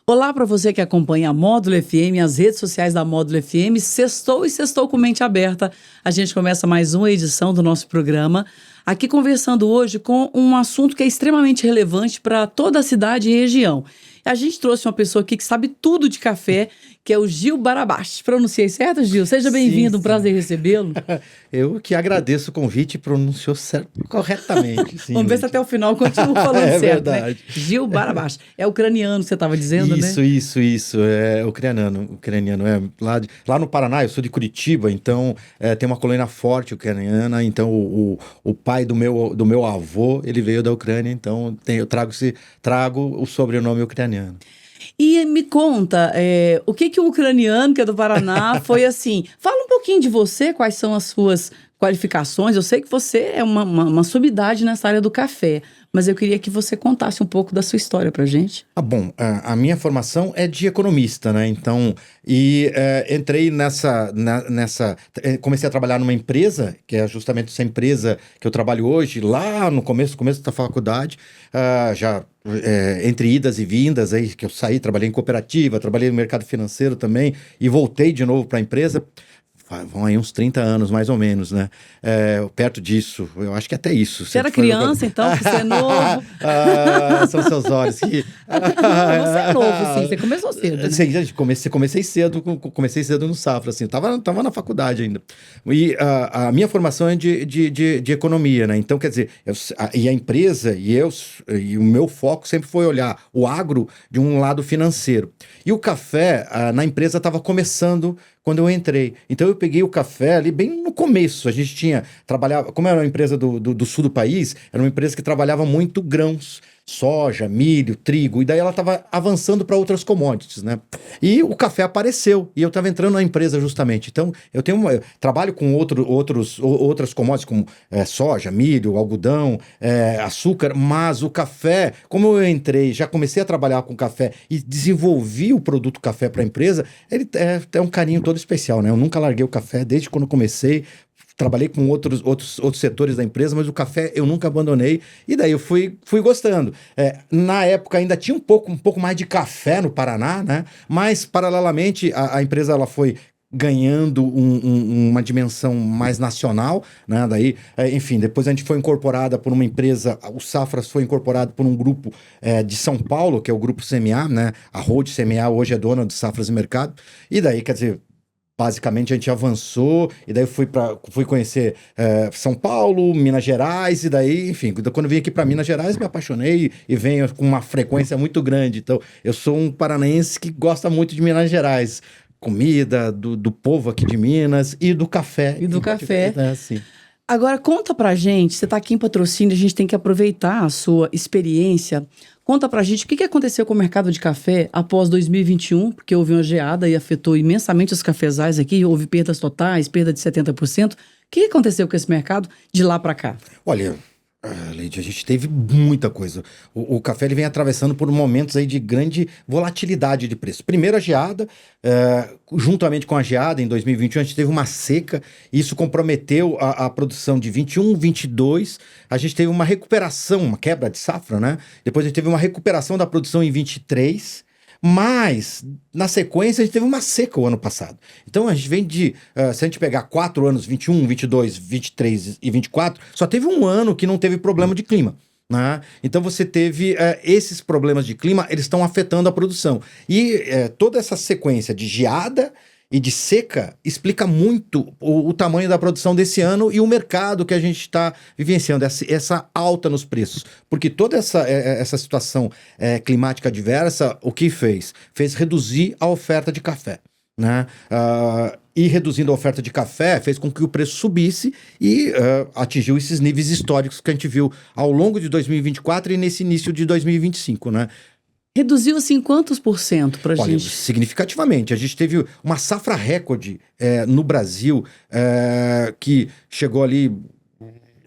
Olá para você que acompanha a Módulo FM, as redes sociais da Módulo FM. Sextou e sextou com mente aberta. A gente começa mais uma edição do nosso programa. Aqui conversando hoje com um assunto que é extremamente relevante para toda a cidade e região. A gente trouxe uma pessoa aqui que sabe tudo de café, que é o Gil Barabás. Pronunciei certo, Gil? Seja bem-vindo, um prazer recebê-lo. Eu que agradeço o convite e pronunciou corretamente. Sim, Vamos ver se até o final continua falando certo, verdade. né? Gil Barabás. É ucraniano que você estava dizendo, né? Isso. É ucraniano. Lá no Paraná, eu sou de Curitiba, então tem uma colônia forte ucraniana. Então o pai do meu avô, ele veio da Ucrânia, então eu trago o sobrenome ucraniano. E me conta, o que o ucraniano, que é do Paraná, foi assim? Fala um pouquinho de você, quais são as suas qualificações. Eu sei que você é uma sumidade nessa área do café, mas eu queria que você contasse um pouco da sua história pra gente. Bom, a minha formação é de economista, né? Então, entrei comecei a trabalhar numa empresa, que é justamente essa empresa que eu trabalho hoje, lá no começo da faculdade, entre idas e vindas, aí que eu saí, trabalhei em cooperativa, trabalhei no mercado financeiro também, e voltei de novo para a empresa. Vão aí uns 30 anos, mais ou menos, né? Perto disso, eu acho que até isso. Você era criança, então, porque você é novo. São seus olhos que... Você é novo, sim, você começou cedo, né? Sim, comecei cedo no Safra, assim, tava na faculdade ainda. E a minha formação é de economia, né? Então, quer dizer, a empresa e o meu foco sempre foi olhar o agro de um lado financeiro. E o café, na empresa, estava começando quando eu entrei. Então eu peguei o café ali bem no começo. A gente trabalhava, como era uma empresa do sul do país, era uma empresa que trabalhava muito grãos, soja, milho, trigo, e daí ela estava avançando para outras commodities, né? E o café apareceu, e eu estava entrando na empresa justamente. Então eu trabalho com outras commodities, como soja, milho, algodão, açúcar, mas o café, como eu entrei, já comecei a trabalhar com café e desenvolvi o produto café para a empresa, ele é um carinho todo especial, né? Eu nunca larguei o café desde quando comecei. Trabalhei com outros setores da empresa, mas o café eu nunca abandonei. E daí eu fui gostando. Na época ainda tinha um pouco mais de café no Paraná, né? Mas, paralelamente, a empresa ela foi ganhando uma dimensão mais nacional, né? Daí, enfim, depois a gente foi incorporada por uma empresa, o Safras foi incorporado por um grupo de São Paulo, que é o Grupo CMA, né? A Road CMA hoje é dona do Safras e Mercado. E daí, quer dizer, basicamente a gente avançou, e daí fui conhecer São Paulo, Minas Gerais, e daí, enfim, quando eu vim aqui para Minas Gerais, me apaixonei e venho com uma frequência muito grande. Então, eu sou um paranaense que gosta muito de Minas Gerais. Comida, do povo aqui de Minas e do café. E do café. Sim. Agora, conta pra gente, você tá aqui em patrocínio, a gente tem que aproveitar a sua experiência. Conta pra gente o que aconteceu com o mercado de café após 2021, porque houve uma geada e afetou imensamente os cafezais aqui, houve perdas totais, perda de 70%. O que aconteceu com esse mercado de lá pra cá? Olha, Leide, a gente teve muita coisa. O café ele vem atravessando por momentos aí de grande volatilidade de preço. Primeiro a geada, juntamente com a geada, em 2021, a gente teve uma seca, e isso comprometeu a produção de 21, 22. A gente teve uma recuperação, uma quebra de safra, né? Depois a gente teve uma recuperação da produção em 23. Mas, na sequência, a gente teve uma seca o ano passado. Então, a gente vem se a gente pegar 4 anos, 21, 22, 23 e 24, só teve um ano que não teve problema de clima, né? Então, você teve esses problemas de clima, eles estão afetando a produção. E toda essa sequência de geada e de seca explica muito o tamanho da produção desse ano e o mercado que a gente está vivenciando, essa alta nos preços. Porque toda essa situação climática adversa, o que fez? Fez reduzir a oferta de café, né? E reduzindo a oferta de café, fez com que o preço subisse e atingiu esses níveis históricos que a gente viu ao longo de 2024 e nesse início de 2025, né? Reduziu assim quantos por cento pra Olha, gente? significativamente. A gente teve uma safra recorde no Brasil, que chegou ali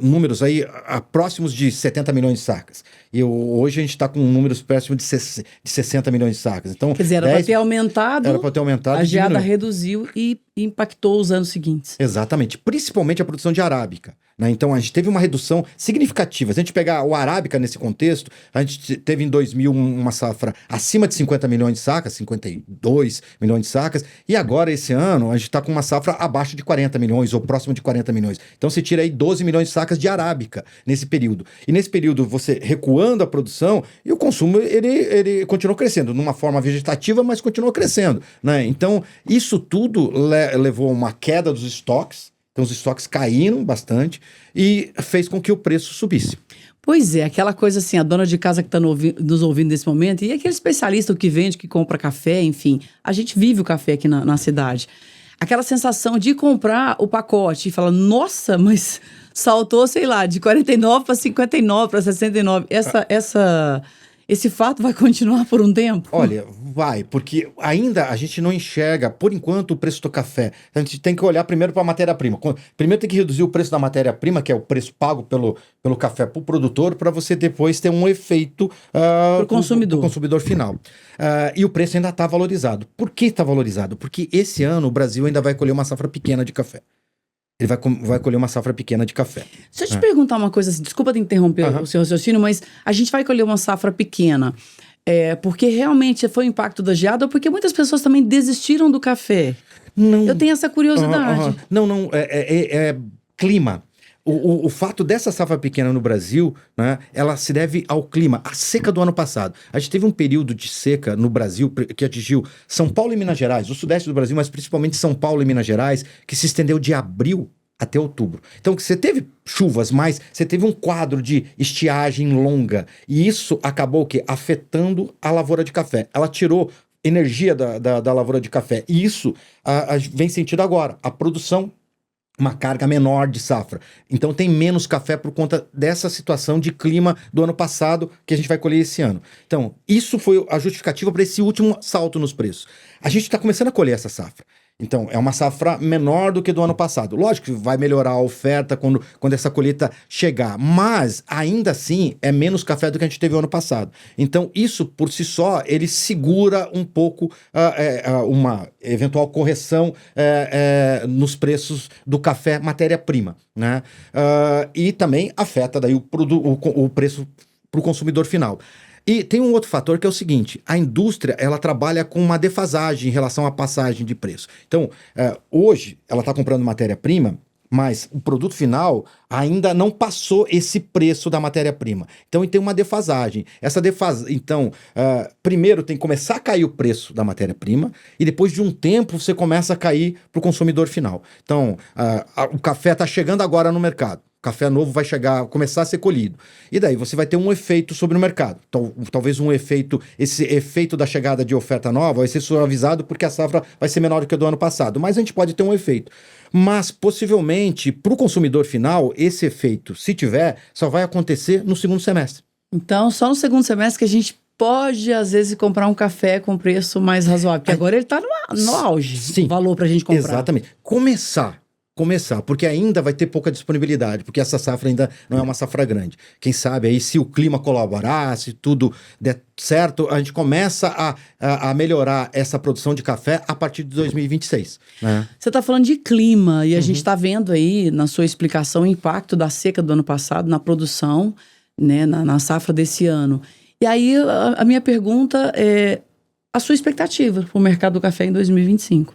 números aí próximos de 70 milhões de sacas. E hoje a gente está com números próximos de 60 milhões de sacas. Então, quer dizer, era para ter aumentado, a geada reduziu e impactou os anos seguintes. Exatamente. Principalmente a produção de arábica. né? Então, a gente teve uma redução significativa. Se a gente pegar o Arábica nesse contexto, a gente teve em 2000 uma safra acima de 50 milhões de sacas, 52 milhões de sacas, e agora, esse ano, a gente está com uma safra abaixo de 40 milhões, ou próximo de 40 milhões. Então, você tira aí 12 milhões de sacas de Arábica nesse período. E nesse período, você recuando a produção, e o consumo, ele continuou crescendo, numa forma vegetativa, mas continuou crescendo, né? Então, isso tudo levou a uma queda dos estoques. Então, os estoques caíram bastante e fez com que o preço subisse. Pois é, aquela coisa assim, a dona de casa que está nos ouvindo nesse momento, e aquele especialista que vende, que compra café, enfim, a gente vive o café aqui na cidade. Aquela sensação de comprar o pacote e falar, nossa, mas saltou, sei lá, de 49 para 59, para 69. Esse fato vai continuar por um tempo? Olha, vai, porque ainda a gente não enxerga, por enquanto, o preço do café. A gente tem que olhar primeiro para a matéria-prima. Primeiro tem que reduzir o preço da matéria-prima, que é o preço pago pelo café para o produtor, para você depois ter um efeito para o consumidor final. E o preço ainda está valorizado. Por que está valorizado? Porque esse ano o Brasil ainda vai colher uma safra pequena de café. Ele vai colher uma safra pequena de café. Deixa eu te perguntar uma coisa assim, desculpa te interromper o seu raciocínio, mas a gente vai colher uma safra pequena porque realmente foi o impacto da geada ou porque muitas pessoas também desistiram do café? Não. Eu tenho essa curiosidade. Não, é clima. O fato dessa safra pequena no Brasil, né, ela se deve ao clima, à seca do ano passado. A gente teve um período de seca no Brasil que atingiu São Paulo e Minas Gerais, o sudeste do Brasil, mas principalmente São Paulo e Minas Gerais, que se estendeu de abril até outubro. Então, você teve chuvas, mas você teve um quadro de estiagem longa. E isso acabou afetando a lavoura de café. Ela tirou energia da lavoura de café. E isso vem sentido agora. A produção, uma carga menor de safra. Então tem menos café por conta dessa situação de clima do ano passado que a gente vai colher esse ano. Então, isso foi a justificativa para esse último salto nos preços. A gente está começando a colher essa safra. Então, é uma safra menor do que do ano passado. Lógico que vai melhorar a oferta quando essa colheita chegar, mas ainda assim é menos café do que a gente teve no ano passado. Então, isso por si só, ele segura um pouco uma eventual correção nos preços do café matéria-prima, né? E também afeta daí o preço para o consumidor final. E tem um outro fator que é o seguinte, a indústria ela trabalha com uma defasagem em relação à passagem de preço. Então, hoje ela está comprando matéria-prima, mas o produto final ainda não passou esse preço da matéria-prima. Então, tem uma defasagem. Então, primeiro tem que começar a cair o preço da matéria-prima e depois de um tempo você começa a cair para o consumidor final. Então, o café está chegando agora no mercado. Café novo vai começar a ser colhido. E daí você vai ter um efeito sobre o mercado. Talvez esse efeito da chegada de oferta nova vai ser suavizado porque a safra vai ser menor do que a do ano passado. Mas a gente pode ter um efeito. Mas, possivelmente, para o consumidor final, esse efeito, se tiver, só vai acontecer no segundo semestre. Então, só no segundo semestre que a gente pode, às vezes, comprar um café com preço mais razoável. Porque agora ele está no auge. Sim. O valor para a gente comprar. Exatamente. Começar, porque ainda vai ter pouca disponibilidade, porque essa safra ainda não é uma safra grande. Quem sabe aí, se o clima colaborar, se tudo der certo, a gente começa a melhorar essa produção de café a partir de 2026. Né? Você está falando de clima, e a gente está vendo aí, na sua explicação, o impacto da seca do ano passado na produção, né, na safra desse ano. E aí, a minha pergunta é a sua expectativa para o mercado do café em 2025.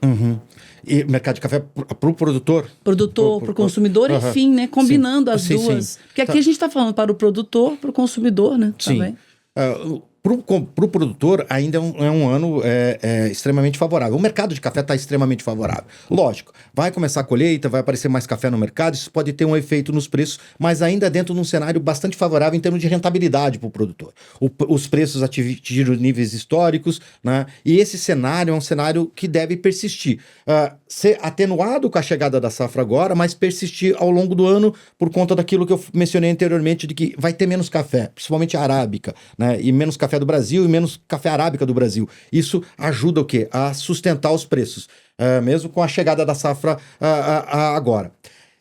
E mercado de café para o produtor? Para o consumidor, enfim, né? Combinando as duas. Sim. Porque aqui a gente está falando para o produtor, para o consumidor, né? Sim. Também. Para o produtor, ainda é um ano extremamente favorável. O mercado de café está extremamente favorável. Lógico, vai começar a colheita, vai aparecer mais café no mercado, isso pode ter um efeito nos preços, mas ainda dentro de um cenário bastante favorável em termos de rentabilidade para o produtor. Os preços atingiram níveis históricos, né? E esse cenário é um cenário que deve persistir. Ser atenuado com a chegada da safra agora, mas persistir ao longo do ano por conta daquilo que eu mencionei anteriormente, de que vai ter menos café, principalmente a arábica, né? E menos café do Brasil e menos café arábica do Brasil. Isso ajuda o quê? A sustentar os preços, mesmo com a chegada da safra agora.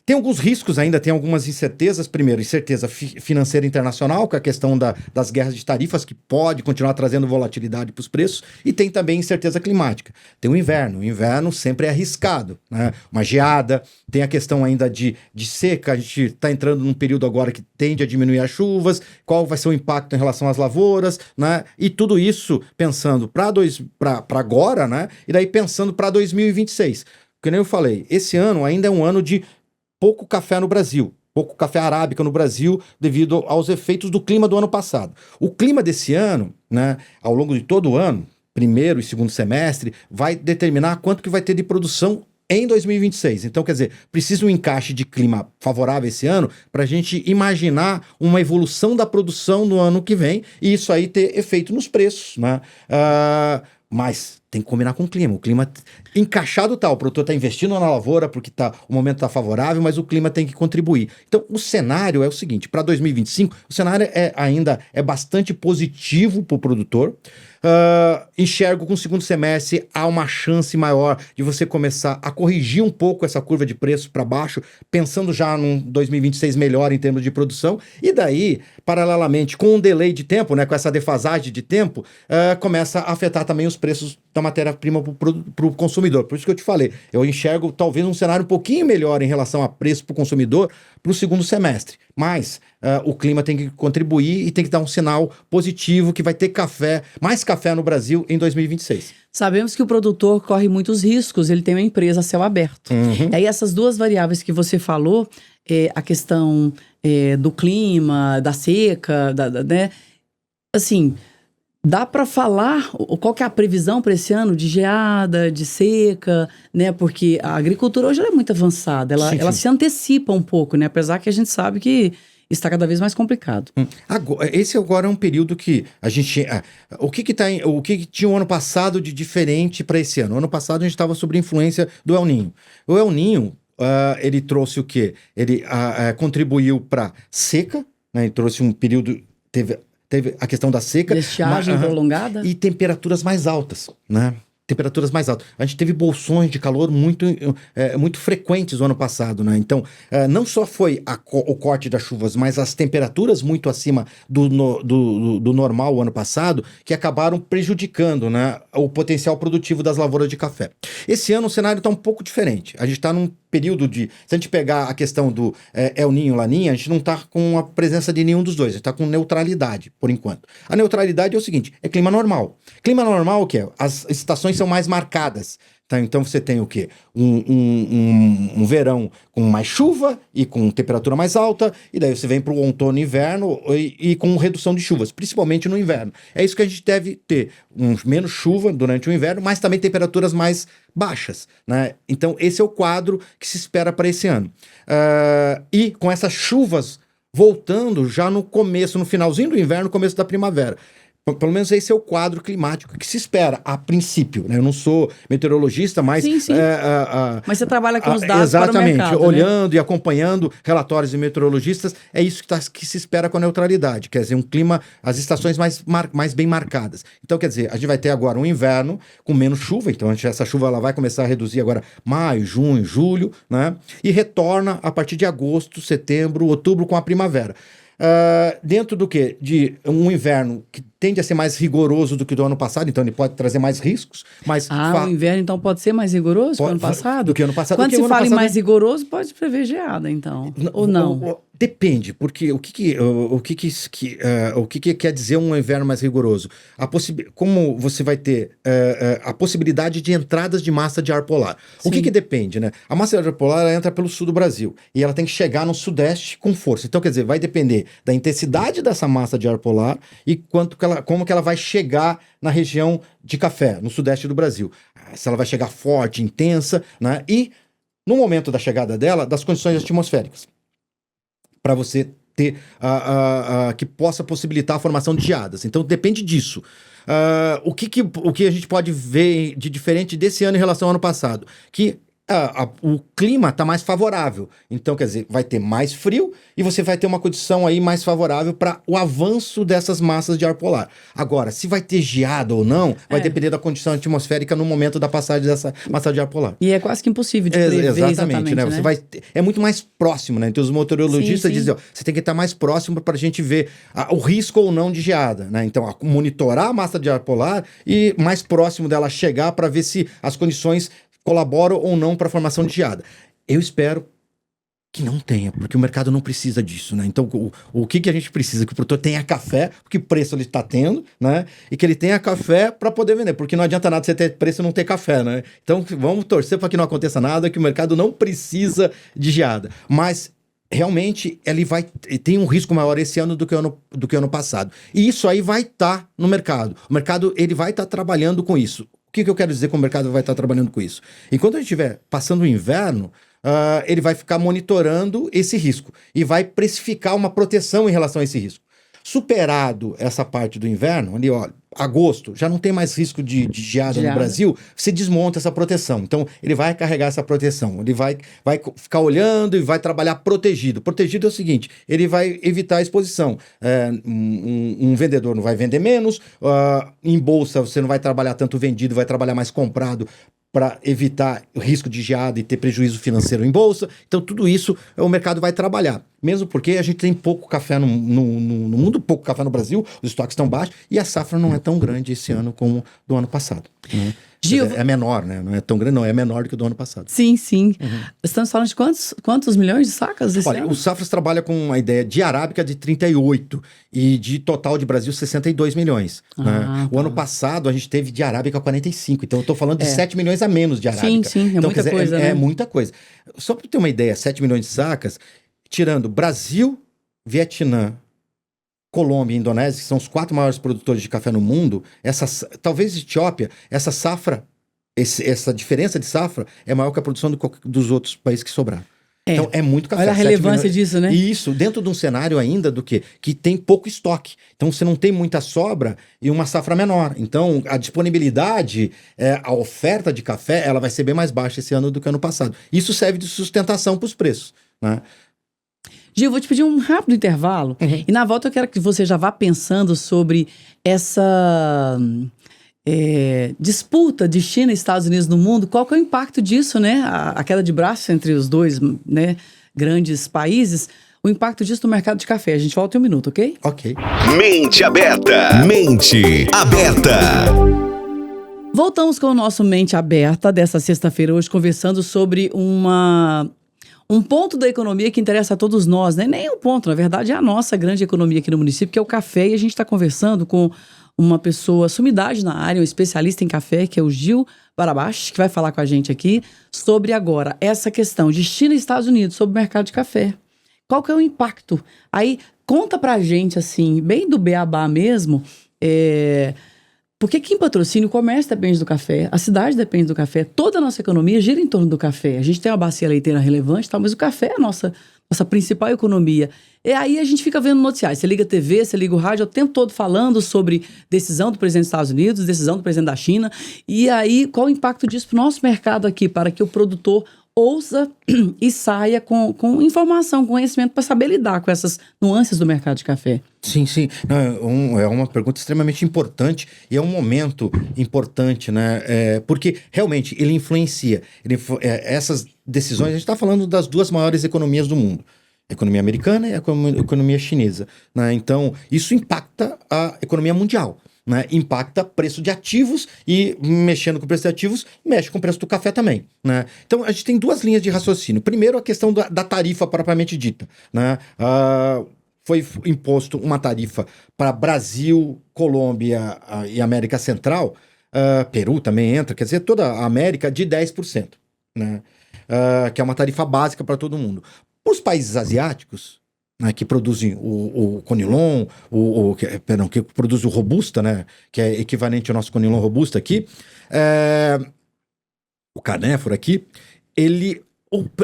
Tem alguns riscos ainda, tem algumas incertezas. Primeiro, incerteza financeira internacional, com a questão das guerras de tarifas, que pode continuar trazendo volatilidade para os preços. E tem também incerteza climática. Tem o inverno. O inverno sempre é arriscado, né? Uma geada. Tem a questão ainda de seca. A gente está entrando num período agora que tende a diminuir as chuvas. Qual vai ser o impacto em relação às lavouras, né? E tudo isso pensando para agora, né? E daí pensando para 2026. Como eu falei, esse ano ainda é um ano de pouco café no Brasil, pouco café arábica no Brasil, devido aos efeitos do clima do ano passado. O clima desse ano, né, ao longo de todo o ano, primeiro e segundo semestre, vai determinar quanto que vai ter de produção em 2026. Então, quer dizer, precisa um encaixe de clima favorável esse ano para a gente imaginar uma evolução da produção no ano que vem e isso aí ter efeito nos preços, né? Mas tem que combinar com o clima. O clima encaixado tá, o produtor está investindo na lavoura porque o momento está favorável, mas o clima tem que contribuir. Então, o cenário é o seguinte, para 2025, o cenário ainda é bastante positivo para o produtor. Enxergo com o segundo semestre há uma chance maior de você começar a corrigir um pouco essa curva de preço para baixo, pensando já num 2026 melhor em termos de produção, e daí, paralelamente, com um delay de tempo, né, com essa defasagem de tempo, começa a afetar também os preços da matéria-prima para o consumidor. Por isso que eu te falei, eu enxergo talvez um cenário um pouquinho melhor em relação a preço para o consumidor para o segundo semestre. Mas o clima tem que contribuir e tem que dar um sinal positivo que vai ter mais café no Brasil em 2026. Sabemos que o produtor corre muitos riscos, ele tem uma empresa a céu aberto. Uhum. E aí essas duas variáveis que você falou, a questão do clima, da seca, né? Assim, dá para falar qual que é a previsão para esse ano de geada, de seca, né? Porque a agricultura hoje ela é muito avançada, ela se antecipa um pouco, né? Apesar que a gente sabe que está cada vez mais complicado. Esse agora é um período que a gente... o que tinha o ano passado de diferente para esse ano? O ano passado a gente estava sob influência do El Niño. O El Niño, ele trouxe o quê? Ele contribuiu para seca, né? Ele trouxe um período... Teve a questão da seca. Estiagem prolongada. E temperaturas mais altas, né? Temperaturas mais altas. A gente teve bolsões de calor muito frequentes no ano passado, né? Então, não só foi o corte das chuvas, mas as temperaturas muito acima do normal o ano passado, que acabaram prejudicando, né, o potencial produtivo das lavouras de café. Esse ano o cenário está um pouco diferente. A gente está num período de... Se a gente pegar a questão do El Niño, Laninha, a gente não está com a presença de nenhum dos dois. A gente está com neutralidade, por enquanto. A neutralidade é o seguinte, é clima normal. Clima normal o que é? As estações são mais marcadas. Tá? Então você tem o quê? Um verão com mais chuva e com temperatura mais alta, e daí você vem para o outono e inverno e com redução de chuvas, principalmente no inverno. É isso que a gente deve ter, menos chuva durante o inverno, mas também temperaturas mais baixas, né? Então esse é o quadro que se espera para esse ano. E com essas chuvas voltando já no finalzinho do inverno, começo da primavera. Pelo menos esse é o quadro climático que se espera, a princípio, né? Eu não sou meteorologista, mas... Sim. Mas você trabalha com os dados exatamente, para o mercado, olhando, né? e acompanhando relatórios de meteorologistas, é isso que se espera com a neutralidade, quer dizer, um clima, as estações mais bem marcadas. Então, quer dizer, a gente vai ter agora um inverno com menos chuva, então essa chuva ela vai começar a reduzir agora maio, junho, julho, né? E retorna a partir de agosto, setembro, outubro com a primavera. Dentro do quê? De um inverno que tende a ser mais rigoroso do que do ano passado, então ele pode trazer mais riscos, mas... o inverno então pode ser mais rigoroso que o ano passado? Do que o ano passado. Quando se fala em mais rigoroso, pode prever geada, então, ou não? Depende, porque o que quer dizer um inverno mais rigoroso? Como você vai ter a possibilidade de entradas de massa de ar polar. Sim. O que depende, né? A massa de ar polar ela entra pelo sul do Brasil e ela tem que chegar no sudeste com força. Então, quer dizer, vai depender da intensidade dessa massa de ar polar e como que ela vai chegar na região de café, no sudeste do Brasil. Se ela vai chegar forte, intensa, né? E no momento da chegada dela, das condições atmosféricas, para você ter que possa possibilitar a formação de geadas. Então depende disso. O que a gente pode ver de diferente desse ano em relação ao ano passado? Que O clima está mais favorável. Então, quer dizer, vai ter mais frio e você vai ter uma condição aí mais favorável para o avanço dessas massas de ar polar. Agora, se vai ter geada ou não, vai depender da condição atmosférica no momento da passagem dessa massa de ar polar. E é quase que impossível de prever exatamente, né? Você vai é muito mais próximo, né? Então, os meteorologistas dizem, ó, você tem que estar mais próximo para a gente ver o risco ou não de geada, né? Então, monitorar a massa de ar polar e mais próximo dela chegar para ver se as condições colaboram ou não para a formação de geada. Eu espero que não tenha, porque o mercado não precisa disso, né? Então, o que a gente precisa? Que o produtor tenha café, porque preço ele está tendo, né? E que ele tenha café para poder vender, porque não adianta nada você ter preço e não ter café, né? Então, vamos torcer para que não aconteça nada, que o mercado não precisa de geada. Mas realmente ele tem um risco maior esse ano do que ano passado. E isso aí vai estar no mercado. O mercado ele vai estar trabalhando com isso. O que eu quero dizer que o mercado vai estar trabalhando com isso? Enquanto a gente estiver passando o inverno, ele vai ficar monitorando esse risco e vai precificar uma proteção em relação a esse risco. Superado essa parte do inverno, ali, ó, agosto, já não tem mais risco de geada no Brasil, você desmonta essa proteção. Então, ele vai carregar essa proteção, ele vai ficar olhando e vai trabalhar protegido. Protegido é o seguinte, ele vai evitar a exposição. Um vendedor não vai vender menos, em bolsa você não vai trabalhar tanto vendido, vai trabalhar mais comprado, para evitar o risco de geada e ter prejuízo financeiro em bolsa. Então, tudo isso o mercado vai trabalhar. Mesmo porque a gente tem pouco café no mundo, pouco café no Brasil, os estoques estão baixos, e a safra não é tão grande esse ano como do ano passado. Né? Gil, é menor, né? Não é tão grande, não, é menor do que o do ano passado. Sim, sim. Estamos falando de quantos milhões de sacas esse ano? O Safras trabalha com uma ideia de arábica de 38 e de total de Brasil 62 milhões. Né? O ano passado a gente teve de arábica 45, então eu estou falando de 7 milhões a menos de arábica. Sim, então, muita coisa, né? É muita coisa. Só para ter uma ideia, 7 milhões de sacas, tirando Brasil, Vietnã, Colômbia e Indonésia, que são os 4 maiores produtores de café no mundo, talvez Etiópia, essa safra, essa diferença de safra é maior que a produção dos outros países que sobraram. Então é muito café. Olha a relevância disso, né? E isso, dentro de um cenário ainda do quê? Que tem pouco estoque. Então você não tem muita sobra e uma safra menor. Então a disponibilidade, a oferta de café, ela vai ser bem mais baixa esse ano do que ano passado. Isso serve de sustentação para os preços, né? Gil, vou te pedir um rápido intervalo. E na volta eu quero que você já vá pensando sobre essa disputa de China e Estados Unidos no mundo. Qual que é o impacto disso, né? A queda de braço entre os dois, né, grandes países. O impacto disso no mercado de café. A gente volta em um minuto, ok? Ok. Mente aberta. Mente aberta. Voltamos com o nosso Mente Aberta dessa sexta-feira hoje, conversando sobre um ponto da economia que interessa a todos nós, né? Nem um ponto, na verdade, é a nossa grande economia aqui no município, que é o café. E a gente está conversando com uma pessoa sumidade na área, um especialista em café, que é o Gil Barabash, que vai falar com a gente aqui sobre agora essa questão de China e Estados Unidos sobre o mercado de café. Qual que é o impacto? Aí, conta pra gente, assim, bem do beabá mesmo, porque aqui em Patrocínio o comércio depende do café, a cidade depende do café, toda a nossa economia gira em torno do café. A gente tem uma bacia leiteira relevante, mas o café é a nossa principal economia. E aí a gente fica vendo noticiários. Você liga a TV, você liga o rádio, o tempo todo falando sobre decisão do presidente dos Estados Unidos, decisão do presidente da China. E aí, qual o impacto disso para o nosso mercado aqui, para que o produtor ouça e saia com informação, conhecimento, para saber lidar com essas nuances do mercado de café? Sim, sim. Não, é uma pergunta extremamente importante e é um momento importante, né? Porque realmente ele influencia. Essas decisões, a gente está falando das 2 maiores economias do mundo. A economia americana e a economia chinesa. Né? Então, isso impacta a economia mundial. Né? Impacta preço de ativos e, mexendo com o preço de ativos, mexe com o preço do café também. Né? Então, a gente tem 2 linhas de raciocínio. Primeiro, a questão da tarifa propriamente dita. Né? Foi imposto uma tarifa para Brasil, Colômbia e América Central, Peru também entra, quer dizer, toda a América de 10%. Né? Que é uma tarifa básica para todo mundo. Os países asiáticos, né, que produzem o Conilon, que produz o Robusta, né, que é equivalente ao nosso Conilon Robusta aqui, o Canéfora aqui,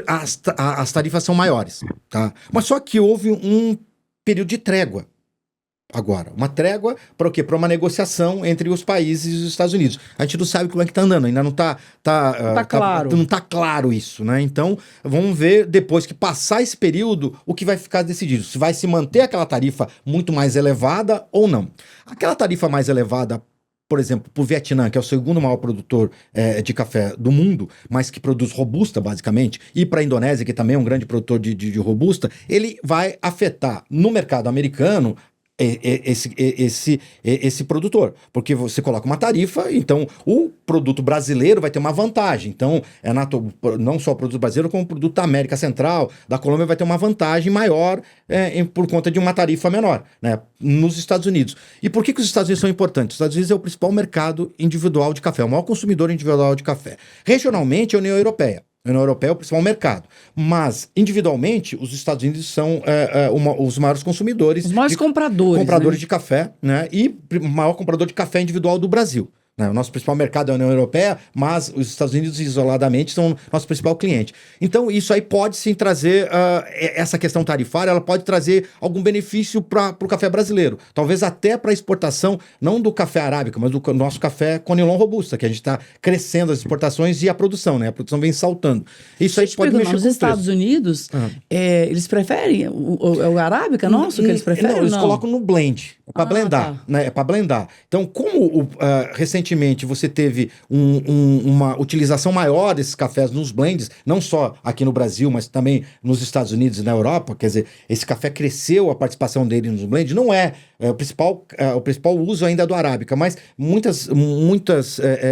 as tarifas são maiores. Tá? Mas só que houve um período de trégua agora. Uma trégua para o quê? Para uma negociação entre os países e os Estados Unidos. A gente não sabe como é que está andando, ainda não está claro. não tá claro isso, né? Então, vamos ver depois que passar esse período o que vai ficar decidido. Se vai se manter aquela tarifa muito mais elevada ou não. Aquela tarifa mais elevada, por exemplo, para o Vietnã, que é o segundo maior produtor de café do mundo, mas que produz robusta, basicamente, e para a Indonésia, que também é um grande produtor de robusta, ele vai afetar no mercado americano esse produtor, porque você coloca uma tarifa, então o produto brasileiro vai ter uma vantagem. Então, não só o produto brasileiro, como o produto da América Central, da Colômbia, vai ter uma vantagem maior por conta de uma tarifa menor, né, nos Estados Unidos. E por que os Estados Unidos são importantes? Os Estados Unidos é o principal mercado individual de café, o maior consumidor individual de café. Regionalmente, é a União Europeia. A União Europeia é o principal mercado. Mas, individualmente, os Estados Unidos são os maiores consumidores. Os maiores compradores. Compradores, né? de café, né? E o maior comprador de café individual do Brasil. Né? O nosso principal mercado é a União Europeia, mas os Estados Unidos, isoladamente, são nosso principal cliente. Então, isso aí pode sim trazer, essa questão tarifária, ela pode trazer algum benefício para o café brasileiro. Talvez até para a exportação, não do café arábica, mas do nosso café Conilon Robusta, que a gente está crescendo as exportações e a produção, né? A produção vem saltando. Isso aí pode mexer com os Estados Unidos, eles preferem o arábica nosso, que eles preferem? Não, eles colocam no blend. Para blendar, tá. né? É para blendar. Então, como recentemente você teve uma utilização maior desses cafés nos blends, não só aqui no Brasil, mas também nos Estados Unidos e na Europa, quer dizer, esse café cresceu a participação dele nos blends, não é o principal uso ainda do arábica, mas muitas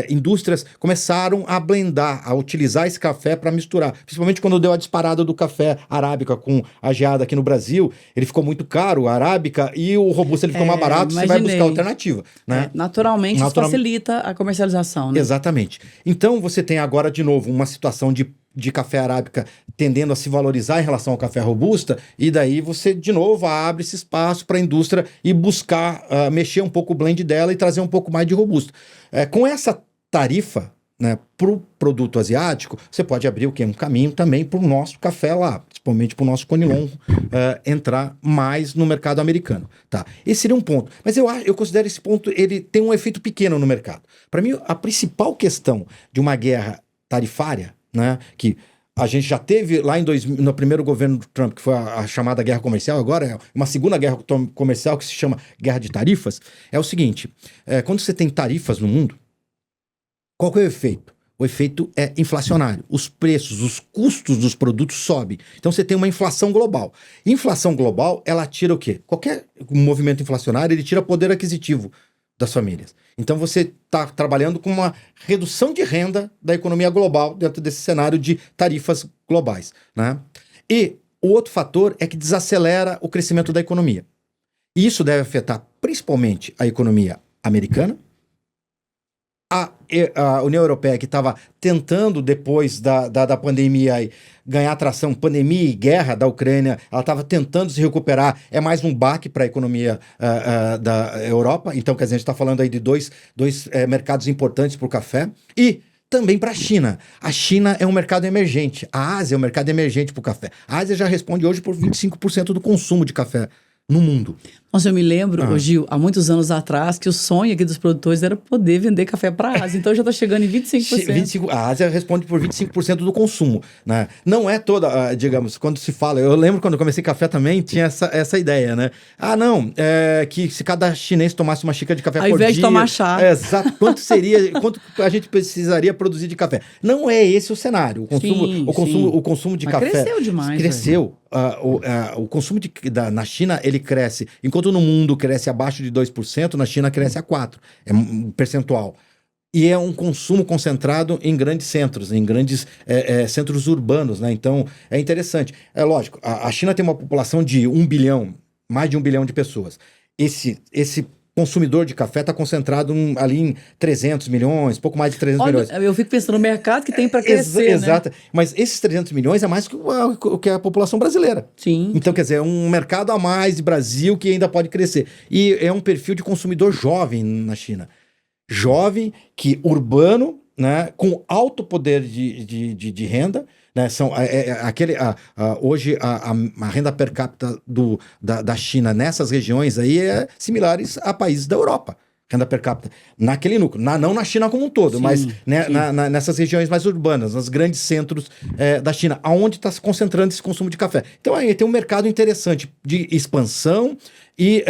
indústrias começaram a blendar, a utilizar esse café para misturar, principalmente quando deu a disparada do café arábica com a geada aqui no Brasil, ele ficou muito caro, a arábica, e o robusto ele ficou mais barato, imaginei. você vai buscar alternativa, né? Naturalmente, isso facilita a comercialização, né? Exatamente. Então, você tem agora, de novo, uma situação de café arábica tendendo a se valorizar em relação ao café robusta, e daí você, de novo, abre esse espaço para a indústria e buscar mexer um pouco o blend dela e trazer um pouco mais de robusto. Com essa tarifa, né, para o produto asiático, você pode abrir o quê? Um caminho também para o nosso café lá, principalmente para o nosso Conilon entrar mais no mercado americano. Tá? Esse seria um ponto. Mas eu considero esse ponto, ele tem um efeito pequeno no mercado. Para mim, a principal questão de uma guerra tarifária, né, que a gente já teve lá no primeiro governo do Trump, que foi a chamada guerra comercial, agora é uma segunda guerra comercial que se chama guerra de tarifas, é o seguinte, quando você tem tarifas no mundo, qual que é o efeito? O efeito é inflacionário. Os preços, os custos dos produtos sobem. Então você tem uma inflação global. Inflação global, ela tira o quê? Qualquer movimento inflacionário, ele tira poder aquisitivo das famílias. Então você está trabalhando com uma redução de renda da economia global dentro desse cenário de tarifas globais, né? E o outro fator é que desacelera o crescimento da economia. E isso deve afetar principalmente a economia americana, a União Europeia, que estava tentando, depois da pandemia, ganhar atração, pandemia e guerra da Ucrânia, ela estava tentando se recuperar, é mais um baque para a economia da Europa. Então, quer dizer, a gente está falando aí de dois mercados importantes para o café. E também para a China. A China é um mercado emergente. A Ásia é um mercado emergente para o café. A Ásia já responde hoje por 25% do consumo de café no mundo. Nossa, eu me lembro, Gil, há muitos anos atrás, que o sonho aqui dos produtores era poder vender café para a Ásia. Então já está chegando em 25%. A Ásia responde por 25% do consumo, né? Não é toda, digamos, quando se fala... Eu lembro quando eu comecei café também, tinha essa ideia, né? Que se cada chinês tomasse uma xícara de café por dia... Ao invés de tomar chá. Exato. Quanto a gente precisaria produzir de café? Não é esse o cenário. O consumo de café... Cresceu demais. Cresceu. O consumo na China, ele cresce... Enquanto no mundo cresce abaixo de 2%, na China cresce a 4%. É um percentual. E é um consumo concentrado em grandes centros, em grandes centros urbanos, né? Então, é interessante. É lógico, a China tem uma população de 1 bilhão, mais de 1 bilhão de pessoas. Esse consumidor de café está concentrado ali em 300 milhões, pouco mais de 300 milhões. Eu fico pensando no mercado que tem para crescer, Exato. Né? Mas esses 300 milhões é mais que a população brasileira. Sim. Então, quer dizer, é um mercado a mais de Brasil que ainda pode crescer. E é um perfil de consumidor jovem na China. Jovem, urbano, né, com alto poder de renda, né, hoje a renda per capita da China nessas regiões aí é similares a países da Europa. Renda per capita naquele núcleo, não na China como um todo, Sim, mas né, sim. nessas regiões mais urbanas, nos grandes centros da China, aonde está se concentrando esse consumo de café. Então aí tem um mercado interessante de expansão e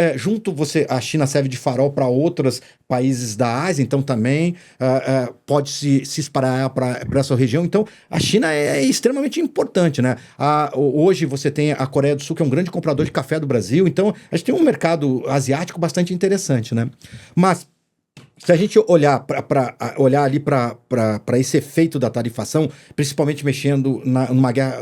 a China serve de farol para outros países da Ásia, então também pode se espalhar para essa região. Então a China é extremamente importante, né? Hoje você tem a Coreia do Sul, que é um grande comprador de café do Brasil, então a gente tem um mercado asiático bastante interessante, né? Mas se a gente olhar ali para esse efeito da tarifação, principalmente mexendo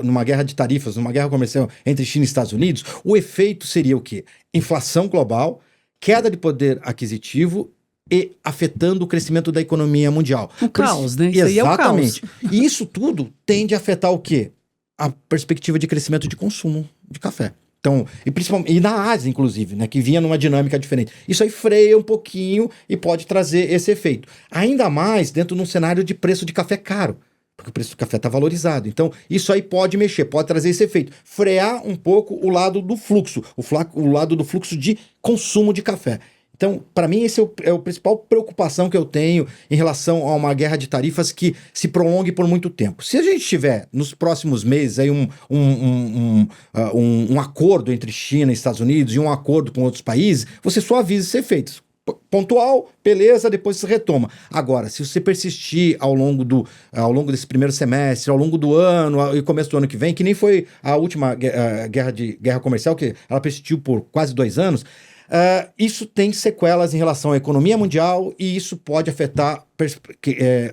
numa guerra de tarifas, numa guerra comercial entre China e Estados Unidos, o efeito seria o quê? Inflação global, queda de poder aquisitivo e afetando o crescimento da economia mundial. O caos, né? Isso aí é o caos. Exatamente. E isso tudo tende a afetar o quê? A perspectiva de crescimento de consumo de café. Então, e na Ásia, inclusive, né, que vinha numa dinâmica diferente. Isso aí freia um pouquinho e pode trazer esse efeito. Ainda mais dentro de um cenário de preço de café caro, porque o preço do café está valorizado. Então, isso aí pode mexer, pode trazer esse efeito. Frear um pouco o lado do fluxo, o lado do fluxo de consumo de café. Então, para mim, esse é a principal preocupação que eu tenho em relação a uma guerra de tarifas que se prolongue por muito tempo. Se a gente tiver, nos próximos meses, aí um acordo entre China e Estados Unidos e um acordo com outros países, você suaviza esses efeitos. Pontual, beleza, depois se retoma. Agora, se você persistir ao longo desse primeiro semestre, ao longo do ano e começo do ano que vem, que nem foi a última guerra comercial, que ela persistiu por quase 2 anos, isso tem sequelas em relação à economia mundial e isso pode afetar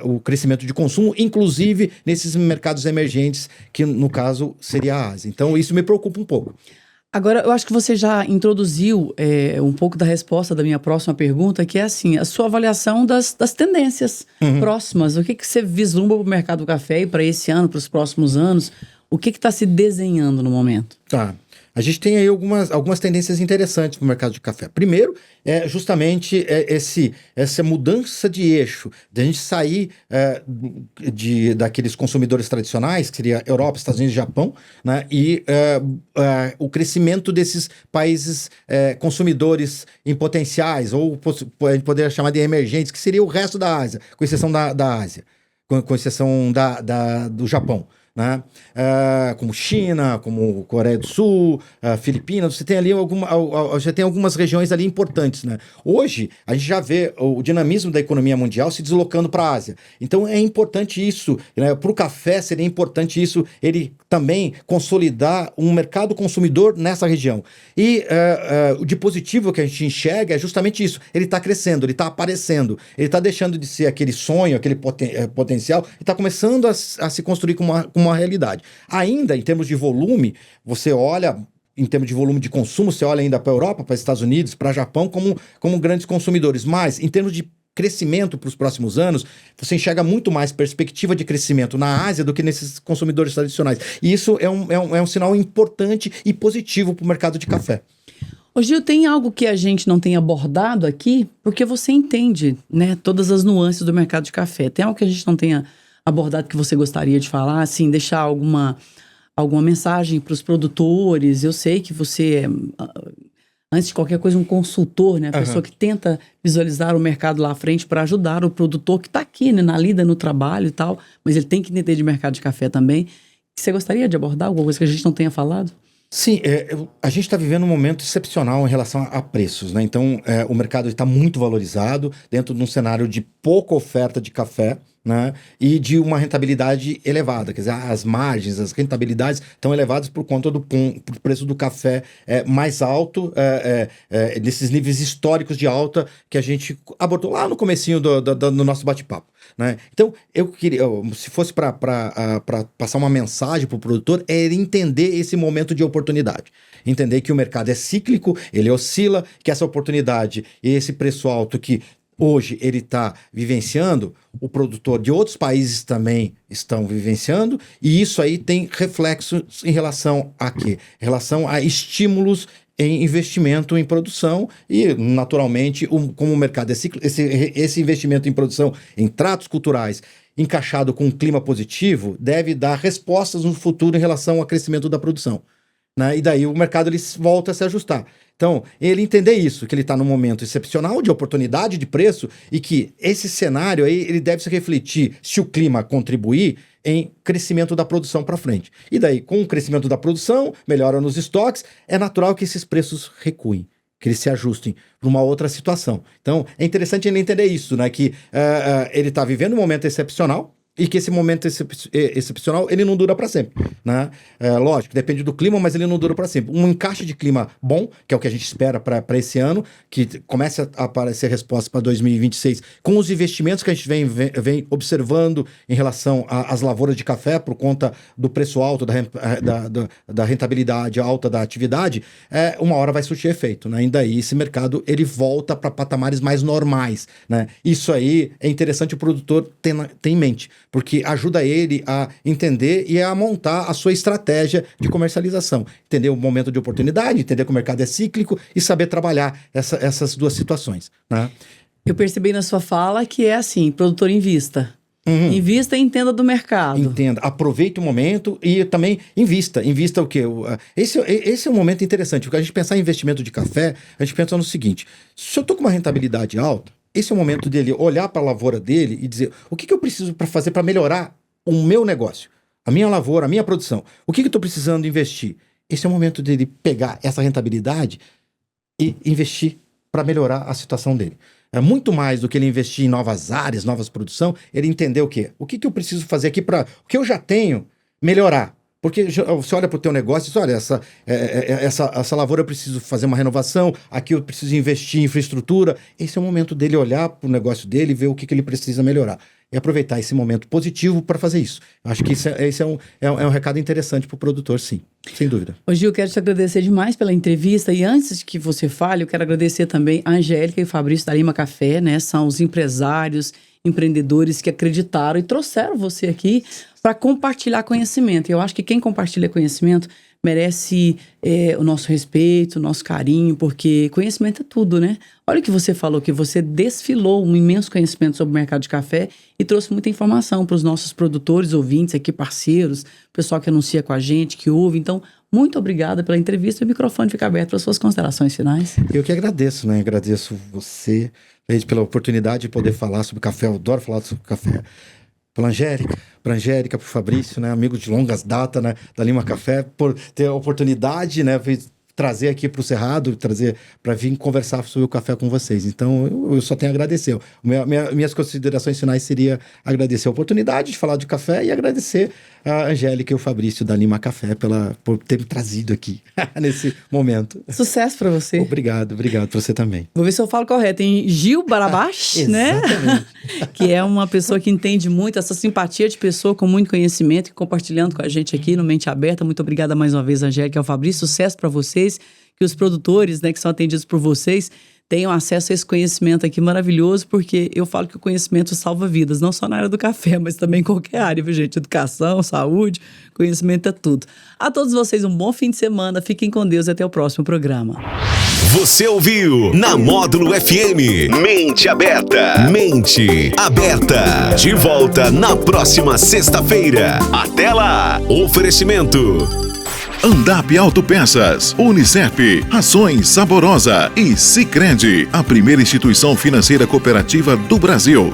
o crescimento de consumo, inclusive nesses mercados emergentes, que no caso seria a Ásia. Então isso me preocupa um pouco. Agora, eu acho que você já introduziu um pouco da resposta da minha próxima pergunta, que é assim, a sua avaliação das tendências próximas. O que você vislumbra para o mercado do café e para esse ano, para os próximos anos? O que está se desenhando no momento? Tá. A gente tem aí algumas tendências interessantes no mercado de café. Primeiro, é justamente essa mudança de eixo, de a gente sair daqueles consumidores tradicionais, que seria Europa, Estados Unidos e Japão, né, e o crescimento desses países consumidores em potenciais, ou a gente poderia chamar de emergentes, que seria o resto da Ásia, com exceção da Ásia, com exceção do Japão. Né? Como China, como Coreia do Sul, Filipinas, você tem ali algumas regiões ali importantes, né? Hoje, a gente já vê o dinamismo da economia mundial se deslocando para a Ásia. Então, é importante isso, né? Para o café, seria importante isso, ele também consolidar um mercado consumidor nessa região. E o de positivo que a gente enxerga é justamente isso. Ele está crescendo, ele está aparecendo, ele está deixando de ser aquele sonho, aquele potencial, e está começando a se construir como uma realidade. Ainda, em termos de volume, você olha, em termos de volume de consumo, você olha ainda para a Europa, para os Estados Unidos, para o Japão, como grandes consumidores. Mas, em termos de crescimento para os próximos anos, você enxerga muito mais perspectiva de crescimento na Ásia do que nesses consumidores tradicionais. E isso é um sinal importante e positivo para o mercado de café. Ô Gil, tem algo que a gente não tem abordado aqui, porque você entende, né, todas as nuances do mercado de café. Tem algo que a gente não tenha abordado que você gostaria de falar, assim, deixar alguma mensagem para os produtores? Eu sei que você é, antes de qualquer coisa, um consultor, né? A pessoa que tenta visualizar o mercado lá à frente para ajudar o produtor que está aqui, né, na lida, no trabalho e tal, mas ele tem que entender de mercado de café também. Você gostaria de abordar alguma coisa que a gente não tenha falado? Sim, a gente está vivendo um momento excepcional em relação a preços, né? Então, o mercado está muito valorizado dentro de um cenário de pouca oferta de café, né? E de uma rentabilidade elevada. Quer dizer, as margens, as rentabilidades estão elevadas por conta do preço do café mais alto, desses níveis históricos de alta que a gente abordou lá no comecinho do nosso bate-papo, né? Então, eu queria, se fosse para passar uma mensagem para o produtor, é ele entender esse momento de oportunidade. Entender que o mercado é cíclico, ele oscila, que essa oportunidade e esse preço alto que hoje ele está vivenciando, o produtor de outros países também estão vivenciando, e isso aí tem reflexos em relação a quê? Em relação a estímulos em investimento em produção e, naturalmente, como o mercado é cíclico, esse investimento em produção, em tratos culturais encaixado com um clima positivo, deve dar respostas no futuro em relação ao crescimento da produção, né? E daí o mercado ele volta a se ajustar. Então, ele entender isso, que ele está num momento excepcional de oportunidade de preço e que esse cenário aí ele deve se refletir, se o clima contribuir, em crescimento da produção para frente. E daí, com o crescimento da produção, melhora nos estoques, é natural que esses preços recuem, que eles se ajustem para uma outra situação. Então, é interessante ele entender isso, né? Que ele está vivendo um momento excepcional e que esse momento excepcional, ele não dura para sempre, né? Lógico, depende do clima, mas ele não dura para sempre. Um encaixe de clima bom, que é o que a gente espera para esse ano, que comece a aparecer resposta para 2026, com os investimentos que a gente vem observando em relação às lavouras de café, por conta do preço alto, da rentabilidade alta da atividade, uma hora vai surtir efeito, né? E daí esse mercado, ele volta para patamares mais normais, né? Isso aí é interessante o produtor ter em mente, porque ajuda ele a entender e a montar a sua estratégia de comercialização. Entender o momento de oportunidade, entender que o mercado é cíclico e saber trabalhar essas duas situações, né? Eu percebi na sua fala que é assim, produtor invista. Invista e entenda do mercado. Entenda, aproveite o momento e também invista. Invista o quê? Esse é um momento interessante, porque a gente pensar em investimento de café, a gente pensa no seguinte: se eu estou com uma rentabilidade alta, esse é o momento dele olhar para a lavoura dele e dizer: o que eu preciso para fazer para melhorar o meu negócio, a minha lavoura, a minha produção? O que eu estou precisando investir? Esse é o momento dele pegar essa rentabilidade e investir para melhorar a situação dele. É muito mais do que ele investir em novas áreas, novas produção, ele entender o quê? O que eu preciso fazer aqui para o que eu já tenho melhorar? Porque você olha para o teu negócio e diz: olha, essa lavoura eu preciso fazer uma renovação, aqui eu preciso investir em infraestrutura. Esse é o momento dele olhar para o negócio dele e ver o que ele precisa melhorar. E aproveitar esse momento positivo para fazer isso. Eu acho que esse é um recado interessante para o produtor, sim. Sem dúvida. Ô Gil, quero te agradecer demais pela entrevista. E antes que você fale, eu quero agradecer também a Angélica e o Fabrício da Lima Café, né? São os empresários, empreendedores que acreditaram e trouxeram você aqui para compartilhar conhecimento. E eu acho que quem compartilha conhecimento merece o nosso respeito, o nosso carinho, porque conhecimento é tudo, né? Olha o que você falou, que você desfilou um imenso conhecimento sobre o mercado de café e trouxe muita informação para os nossos produtores, ouvintes aqui, parceiros, pessoal que anuncia com a gente, que ouve. Então, muito obrigada pela entrevista e o microfone fica aberto para as suas considerações finais. Eu que agradeço, né? Agradeço você pela oportunidade de poder falar sobre café. Eu adoro falar sobre café. Para Angélica, para o Fabrício, né, amigos de longas datas, né, da Lima Café, por ter a oportunidade, né, trazer aqui para o Cerrado, trazer para vir conversar sobre o café com vocês. Então, eu só tenho a agradecer. Minhas considerações finais seria agradecer a oportunidade de falar de café e agradecer a Angélica e o Fabrício da Lima Café por ter me trazido aqui nesse momento. Sucesso para você. Obrigado para você também. Vou ver se eu falo correto. Tem Gil Barabás, né? Que é uma pessoa que entende muito, essa simpatia de pessoa com muito conhecimento e compartilhando com a gente aqui no Mente Aberta. Muito obrigada mais uma vez, Angélica e ao Fabrício. Sucesso para vocês. Que os produtores, né, que são atendidos por vocês, tenham acesso a esse conhecimento aqui maravilhoso, porque eu falo que o conhecimento salva vidas, não só na área do café, mas também em qualquer área, viu, gente? Educação, saúde, conhecimento é tudo. A todos vocês, um bom fim de semana, fiquem com Deus e até o próximo programa. Você ouviu na Módulo FM Mente Aberta. Mente Aberta. De volta na próxima sexta-feira. Até lá. Oferecimento Andap Autopeças, Unicep, Rações Saborosa e Sicredi, a primeira instituição financeira cooperativa do Brasil.